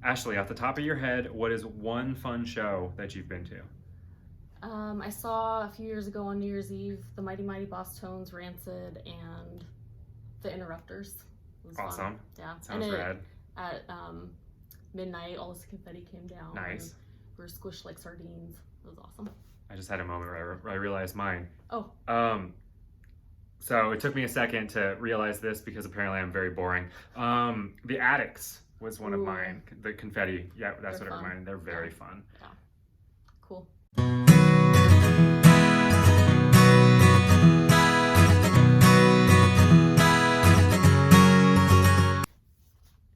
Ashley, off the top of your head, what is one fun show that you've been to? I saw a few years ago on New Year's Eve the Mighty Mighty Bosstones, Rancid, and the Interrupters. It was Awesome. Fun. Yeah. Sounds rad. At midnight, all this confetti came down. Nice. We were squished like sardines. It was awesome. I just had a moment where I realized mine. Oh. So it took me a second to realize this because apparently I'm very boring. The Addicts was one of mine. The confetti. Yeah, that's what it reminded me. They're very fun. Yeah. Cool.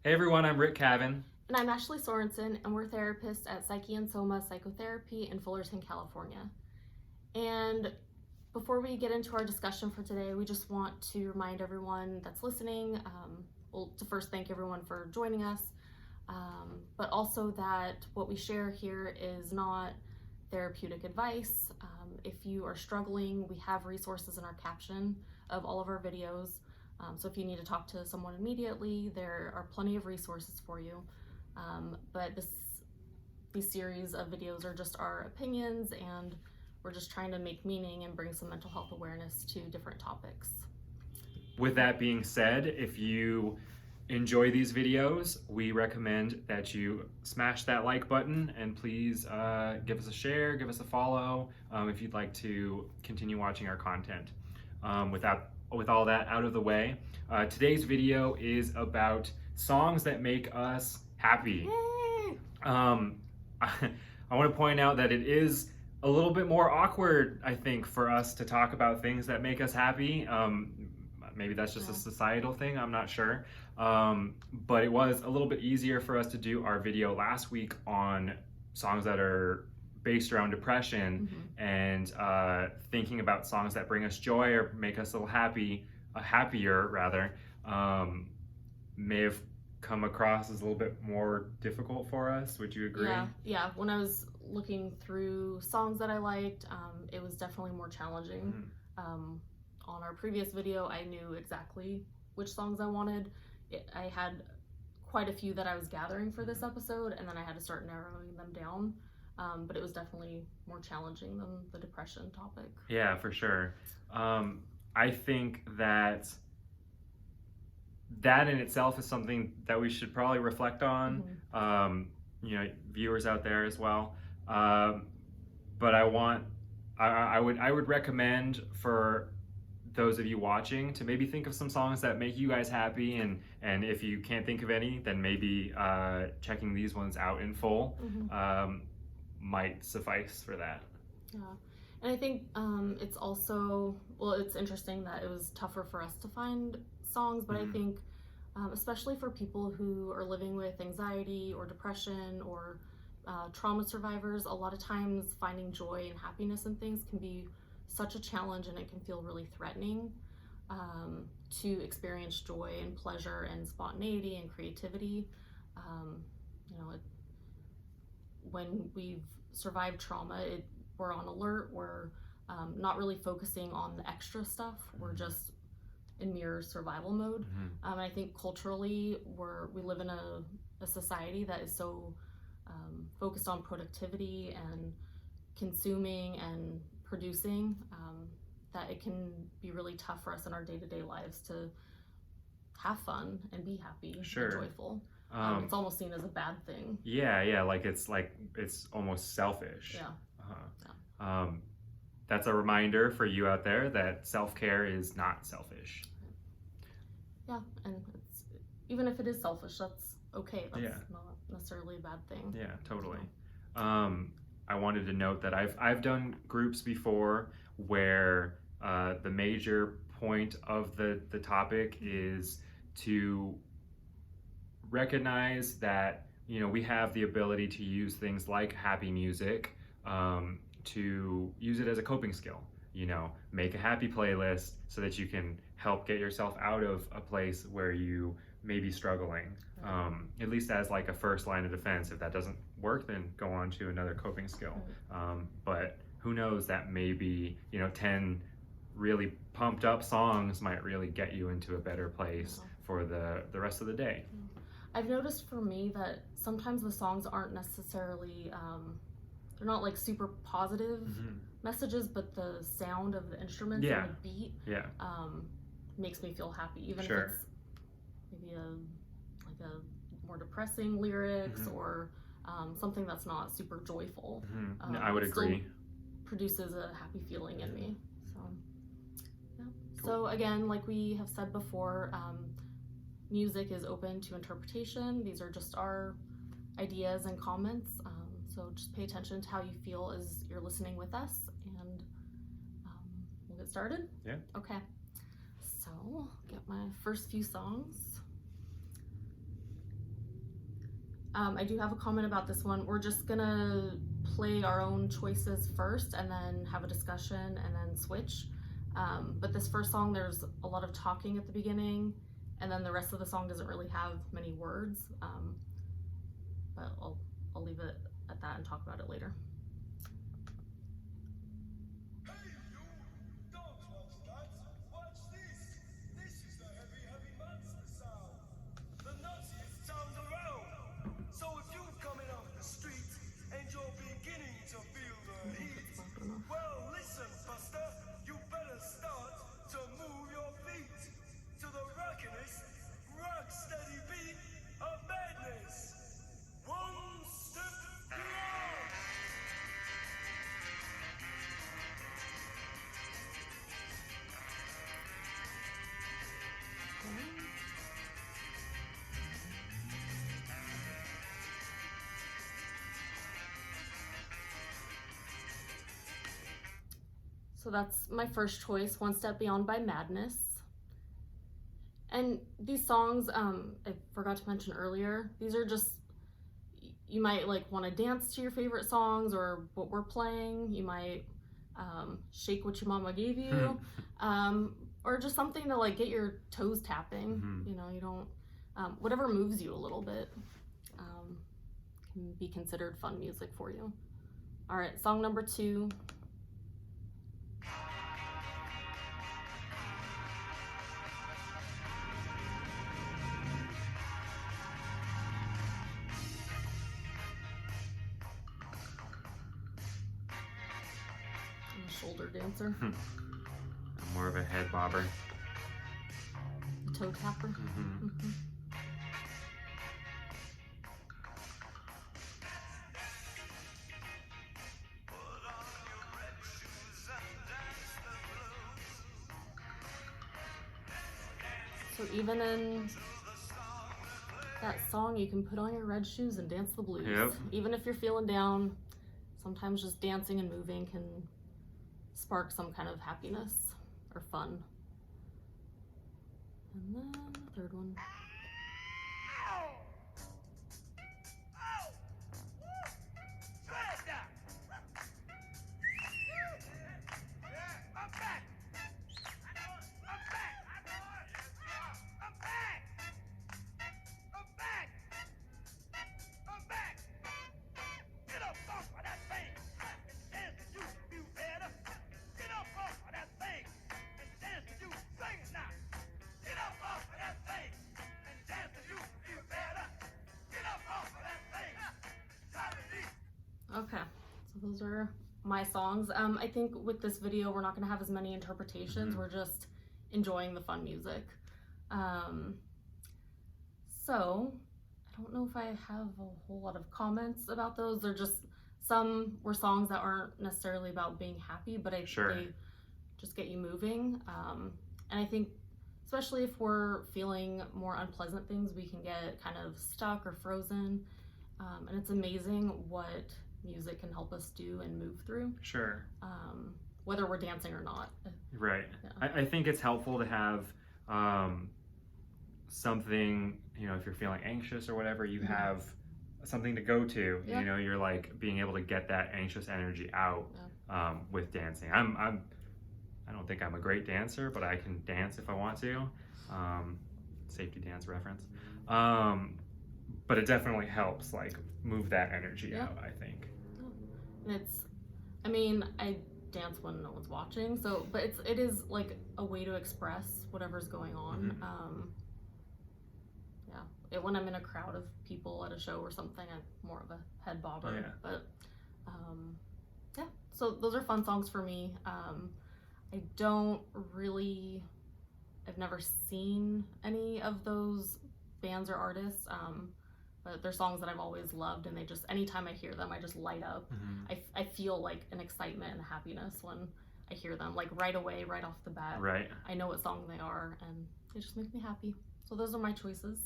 Hey everyone, I'm Rick Cavan. And I'm Ashley Sorensen, and we're therapists at Psyche Soma Psychotherapy in Fullerton, California. And before we get into our discussion for today, we just want to remind everyone that's listening, to first thank everyone for joining us, but also that what we share here is not therapeutic advice. If you are struggling, we have resources in our caption of all of our videos. So if you need to talk to someone immediately, there are plenty of resources for you. But these series of videos are just our opinions, and we're just trying to make meaning and bring some mental health awareness to different topics. With that being said, if you enjoy these videos, we recommend that you smash that like button and please give us a share, give us a follow if you'd like to continue watching our content. With all that out of the way, today's video is about songs that make us happy. I want to point out that it is a little bit more awkward, I think, for us to talk about things that make us happy. Maybe that's just a societal thing, I'm not sure. But it was a little bit easier for us to do our video last week on songs that are based around depression and thinking about songs that bring us joy or make us a little happier rather, may have come across as a little bit more difficult for us. Would you agree? Yeah. When I was looking through songs that I liked, it was definitely more challenging. On our previous video, I knew exactly which songs I wanted. I had quite a few that I was gathering for this episode, and then I had to start narrowing them down. But it was definitely more challenging than the depression topic. Yeah, for sure. I think that in itself is something that we should probably reflect on, viewers out there as well. But I would recommend for those of you watching to maybe think of some songs that make you guys happy, and if you can't think of any, then maybe checking these ones out in full might suffice for that. Yeah, and I think it's also, it's interesting that it was tougher for us to find songs, but I think especially for people who are living with anxiety or depression or trauma survivors, a lot of times finding joy and happiness in things can be such a challenge, and it can feel really threatening to experience joy and pleasure and spontaneity and creativity. When we've survived trauma, we're on alert, we're not really focusing on the extra stuff, we're just in mere survival mode. I think culturally we live in a society that is so focused on productivity and consuming and producing, that it can be really tough for us in our day-to-day lives to have fun and be happy and joyful. It's almost seen as a bad thing. Yeah, it's almost selfish. That's a reminder for you out there that self-care is not selfish. Yeah, and even if it is selfish, that's okay. That's not necessarily a bad thing. Yeah, totally. I wanted to note that I've done groups before where the major point of the topic is to recognize that we have the ability to use things like happy music to use it as a coping skill. Make a happy playlist so that you can help get yourself out of a place where you may be struggling, at least as like a first line of defense. If that doesn't work, then go on to another coping skill. But who knows, that maybe 10 really pumped up songs might really get you into a better place for the rest of the day. I've noticed for me that sometimes the songs aren't necessarily, they're not like super positive messages, but the sound of the instruments and the beat makes me feel happy, even if it's maybe a more depressing lyrics or something that's not super joyful. I would agree. Produces a happy feeling in me. So, yeah. Cool. So again, like we have said before, music is open to interpretation. These are just our ideas and comments. So just pay attention to how you feel as you're listening with us, and we'll get started. Yeah. Okay. So I'll get my first few songs. I do have a comment about this one. We're just gonna play our own choices first and then have a discussion and then switch. But this first song, there's a lot of talking at the beginning, and then the rest of the song doesn't really have many words. But I'll leave it at that and talk about it later. So that's my first choice, One Step Beyond by Madness. And these songs, I forgot to mention earlier, these are just, you might like want to dance to your favorite songs or what we're playing. You might shake what your mama gave you, or just something to like get your toes tapping. You know, you don't, whatever moves you a little bit can be considered fun music for you. All right, song number 2. Shoulder dancer. I'm more of a head bobber. Toe tapper. So even in that song, you can put on your red shoes and dance the blues. Yep. Even if you're feeling down, sometimes just dancing and moving can spark some kind of happiness or fun. And then the third one. Okay, so those are my songs. I think with this video, we're not gonna have as many interpretations. We're just enjoying the fun music. So I don't know if I have a whole lot of comments about those. They're just, some were songs that aren't necessarily about being happy, but they just get you moving. And I think especially if we're feeling more unpleasant things, we can get kind of stuck or frozen. And it's amazing what music can help us do and move through. Sure. Whether we're dancing or not. Right. Yeah. I think it's helpful to have something, you know, if you're feeling anxious or whatever, you have something to go to. Yeah. You know, you're like being able to get that anxious energy out with dancing. I don't think I'm a great dancer, but I can dance if I want to. Safety dance reference. But it definitely helps like move that energy out, I think. And it's, I mean, I dance when no one's watching, so, but it is like a way to express whatever's going on. Yeah, when I'm in a crowd of people at a show or something, I'm more of a head bobber. Yeah. But yeah, so those are fun songs for me. I don't really, I've never seen any of those bands or artists, but they're songs that I've always loved, and they just, anytime I hear them, I just light up. I feel like an excitement and happiness when I hear them, like right away, right off the bat. Right. I know what song they are, and they just make me happy. So those are my choices.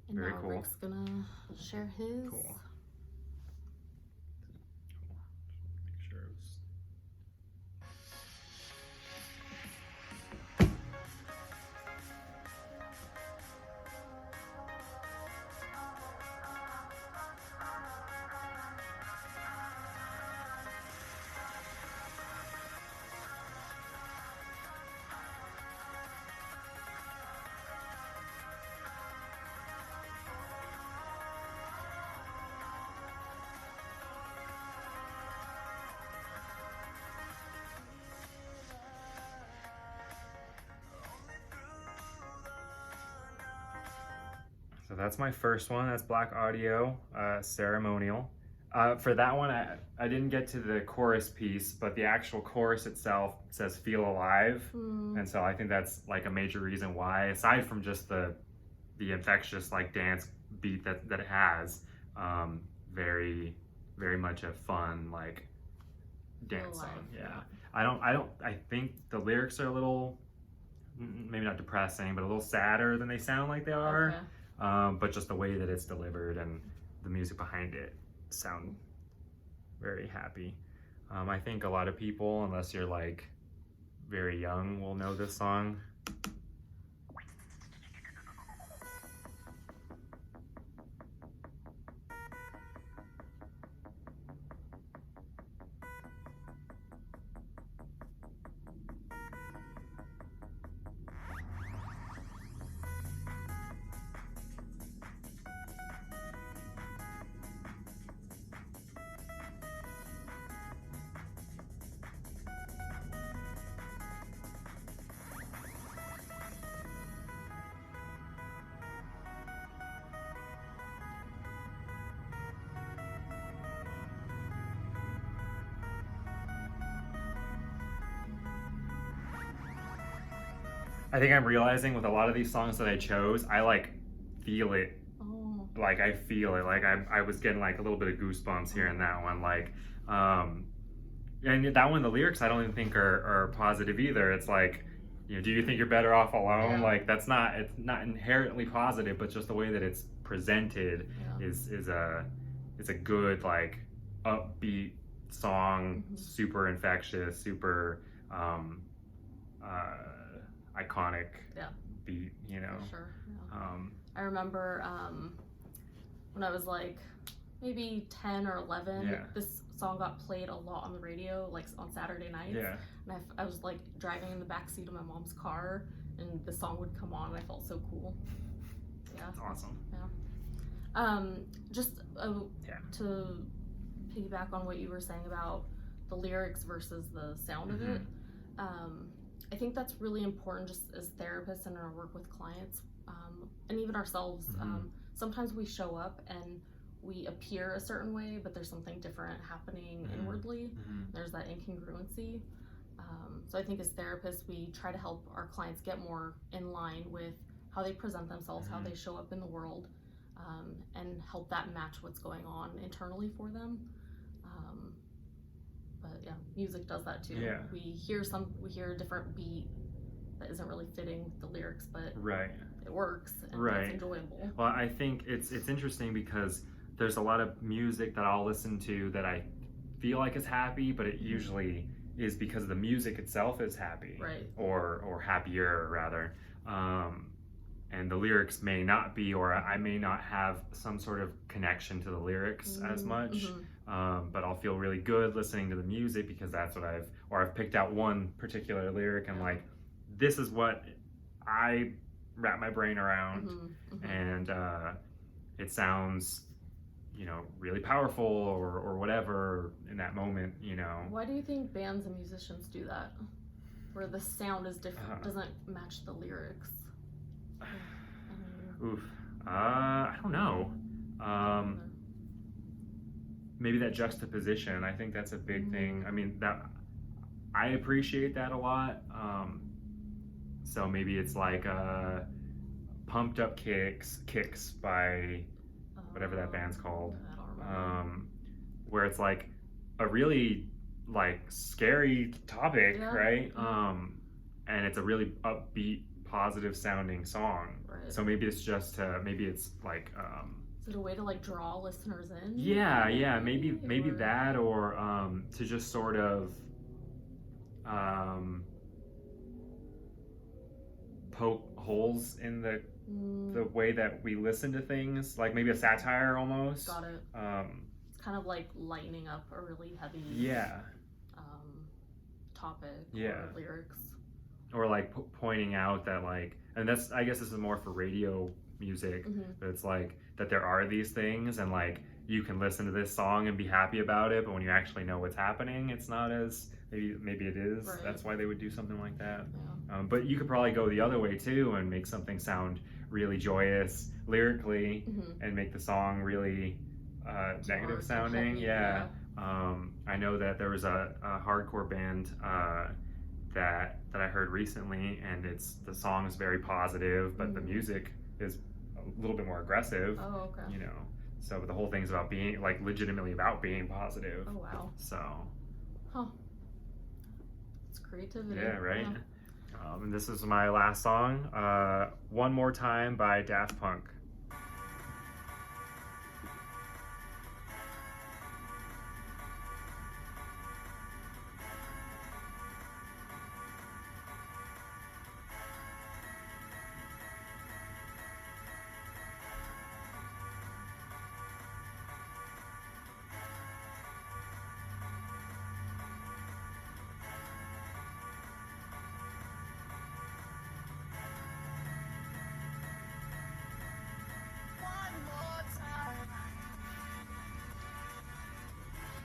And Very now cool. Rick's gonna share his. Cool. Make sure it was... So that's my first one. That's Blaqk Audio, Ceramonial. For that one, I didn't get to the chorus piece, but the actual chorus itself says "Feel Alive," and so I think that's like a major reason why, aside from just the infectious like dance beat that it has, very much a fun like dance song. Yeah, I think the lyrics are a little, maybe not depressing, but a little sadder than they sound like they are. Okay. But just the way that it's delivered and the music behind it sound very happy. I think a lot of people, unless you're like very young, will know this song. I think I'm realizing with a lot of these songs that I chose, I like feel it. Oh. Like I feel it. Like I was getting like a little bit of goosebumps here in that one. Like, and that one, the lyrics I don't even think are positive either. It's like, you know, do you think you're better off alone? Yeah. Like it's not inherently positive, but just the way that it's presented is a good like upbeat song, super infectious, super iconic beat, you know. For sure. Yeah. I remember when I was like maybe 10 or 11, this song got played a lot on the radio, like on Saturday nights. Yeah. And I was like driving in the backseat of my mom's car, and the song would come on, and I felt so cool. Yeah. That's awesome. Yeah. Just to piggyback on what you were saying about the lyrics versus the sound of it, I think that's really important just as therapists and our work with clients, and even ourselves. Sometimes we show up and we appear a certain way, but there's something different happening inwardly. There's that incongruency. So I think as therapists, we try to help our clients get more in line with how they present themselves, how they show up in the world, and help that match what's going on internally for them. But yeah, music does that too. Yeah. We hear a different beat that isn't really fitting with the lyrics, but it works and it's enjoyable. Well, I think it's interesting because there's a lot of music that I'll listen to that I feel like is happy, but it usually is because the music itself is happy, or happier rather, and the lyrics may not be, or I may not have some sort of connection to the lyrics as much, but I'll feel really good listening to the music because that's what I've picked out one particular lyric and like, this is what I wrap my brain around, and it sounds, you know, really powerful or whatever in that moment, you know. Why do you think bands and musicians do that? Where the sound is different, doesn't match the lyrics? Oof. I don't know. Maybe that juxtaposition. I think that's a big thing. I mean, that I appreciate that a lot. So maybe it's like Pumped Up Kicks by whatever that band's called. I don't remember. Where it's like a really like scary topic, right? And it's a really upbeat, positive sounding song. Right. So maybe it's just maybe it's like is it a way to like draw listeners in? Yeah, maybe that, or to just sort of poke holes in the way that we listen to things, like maybe a satire almost. Got it. It's kind of like lightening up a really heavy topic or lyrics. Or like pointing out that like, and that's, I guess this is more for radio music, but it's like that there are these things, and like you can listen to this song and be happy about it, but when you actually know what's happening, it's not as maybe it is. Right. That's why they would do something like that. Yeah. But you could probably go the other way too and make something sound really joyous lyrically and make the song really negative sounding. Yeah. I know that there was a hardcore band that I heard recently, and the song is very positive, but the music is a little bit more aggressive. Oh, okay. You know, so the whole thing's about being like legitimately about being positive. Oh wow. So. Huh. It's creativity. Yeah, right. Yeah. And this is my last song, One More Time by Daft Punk.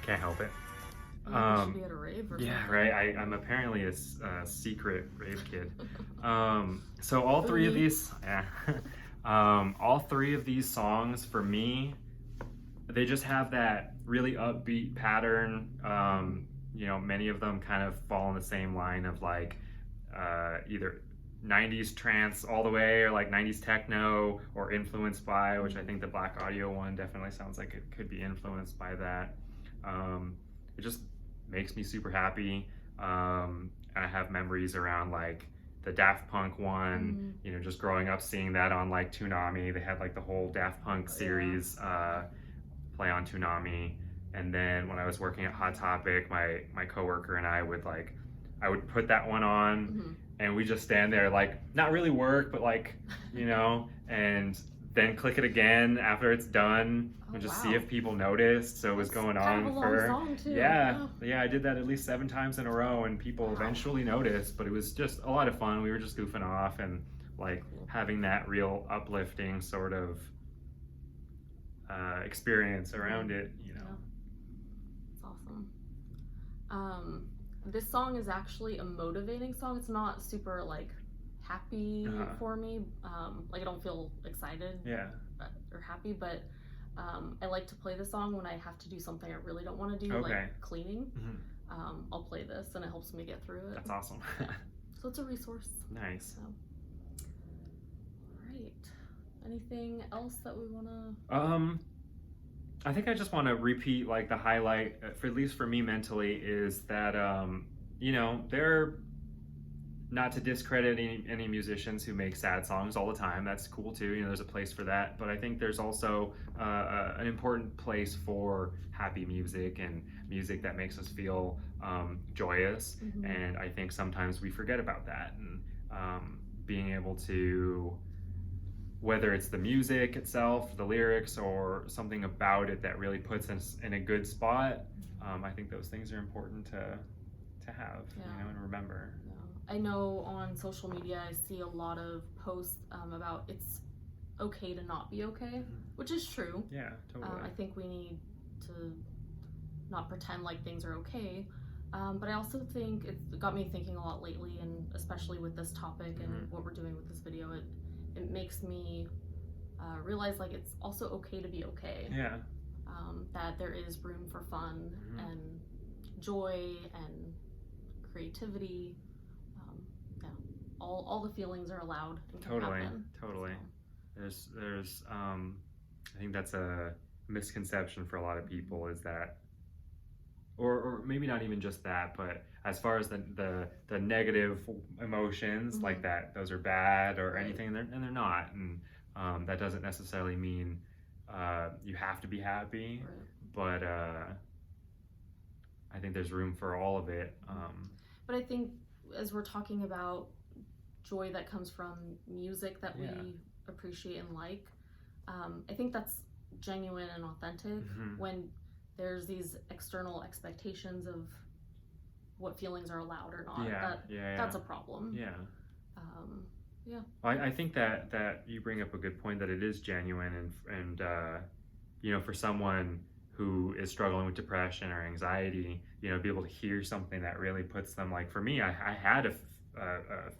Can't help it. You should be at a rave or yeah, something. right. I'm apparently a secret rave kid. So all three of these, all three of these songs for me, they just have that really upbeat pattern. You know, many of them kind of fall in the same line of like either 90s trance all the way, or like 90s techno, or influenced by, which I think the Blaqk Audio one definitely sounds like it could be influenced by that. It just makes me super happy. And I have memories around like the Daft Punk one, you know, just growing up seeing that on like Toonami. They had like the whole Daft Punk series play on Toonami. And then when I was working at Hot Topic, my coworker and I would put that one on, and we just stand there like, not really work, but like, you know, and then click it again after it's done and just see if people noticed. So it was going on for song too. Yeah, I did that at least 7 times in a row, and people eventually noticed, but it was just a lot of fun. We were just goofing off and like having that real uplifting sort of experience around it, you know. It's awesome. This song is actually a motivating song. It's not super like happy for me. Like I don't feel excited or happy, but I like to play the song when I have to do something I really don't want to do, like cleaning. I'll play this and it helps me get through it. That's awesome. So it's a resource. Nice. So. All right. Anything else that we want to... I think I just want to repeat like the highlight, at least for me mentally, is that, you know, they're not to discredit any musicians who make sad songs all the time. That's cool too. You know, there's a place for that. But I think there's also an important place for happy music and music that makes us feel joyous. And I think sometimes we forget about that. And being able to, whether it's the music itself, the lyrics, or something about it that really puts us in a good spot, I think those things are important to have, you know, and remember. I know on social media I see a lot of posts about it's okay to not be okay, which is true. Yeah, totally. I think we need to not pretend like things are okay. But I also think it's got me thinking a lot lately, and especially with this topic and what we're doing with this video, it makes me realize like it's also okay to be okay. Yeah. That there is room for fun and joy and creativity. Yeah, all the feelings are allowed and can happen. Totally. So. There's I think that's a misconception for a lot of people, is that, or maybe not even just that, but as far as the negative emotions like that, those are bad or anything, and they're not, and that doesn't necessarily mean you have to be happy, but I think there's room for all of it. But I think as we're talking about joy that comes from music that we appreciate and like, I think that's genuine and authentic. When there's these external expectations of what feelings are allowed or not, that's a problem. I think that you bring up a good point, that it is genuine, and you know, for someone who is struggling with depression or anxiety, you know, be able to hear something that really puts them, like for me, I had a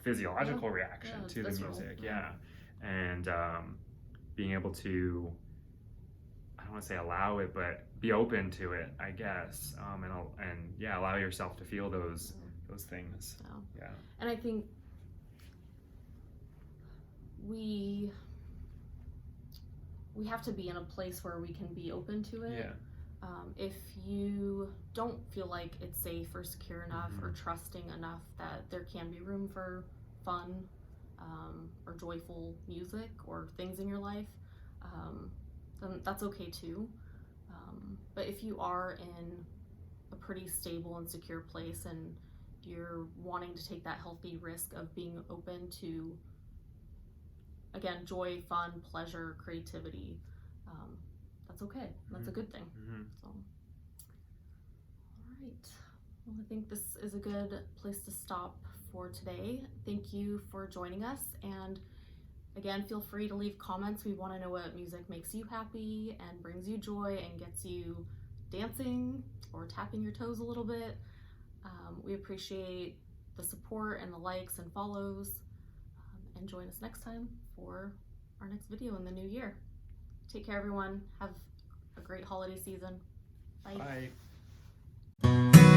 physiological reaction to the music, and being able to, I don't want to say allow it, but be open to it, I guess, and allow yourself to feel those things. And I think we have to be in a place where we can be open to it. If you don't feel like it's safe or secure enough or trusting enough that there can be room for fun or joyful music or things in your life, then that's okay too. But if you are in a pretty stable and secure place and you're wanting to take that healthy risk of being open to, again, joy, fun, pleasure, creativity, that's okay. That's a good thing. So, all right. Well, I think this is a good place to stop for today. Thank you for joining us, and again, feel free to leave comments. We want to know what music makes you happy and brings you joy and gets you dancing or tapping your toes a little bit. We appreciate the support and the likes and follows. And join us next time for our next video in the new year. Take care, everyone. Have a great holiday season. Bye. Bye.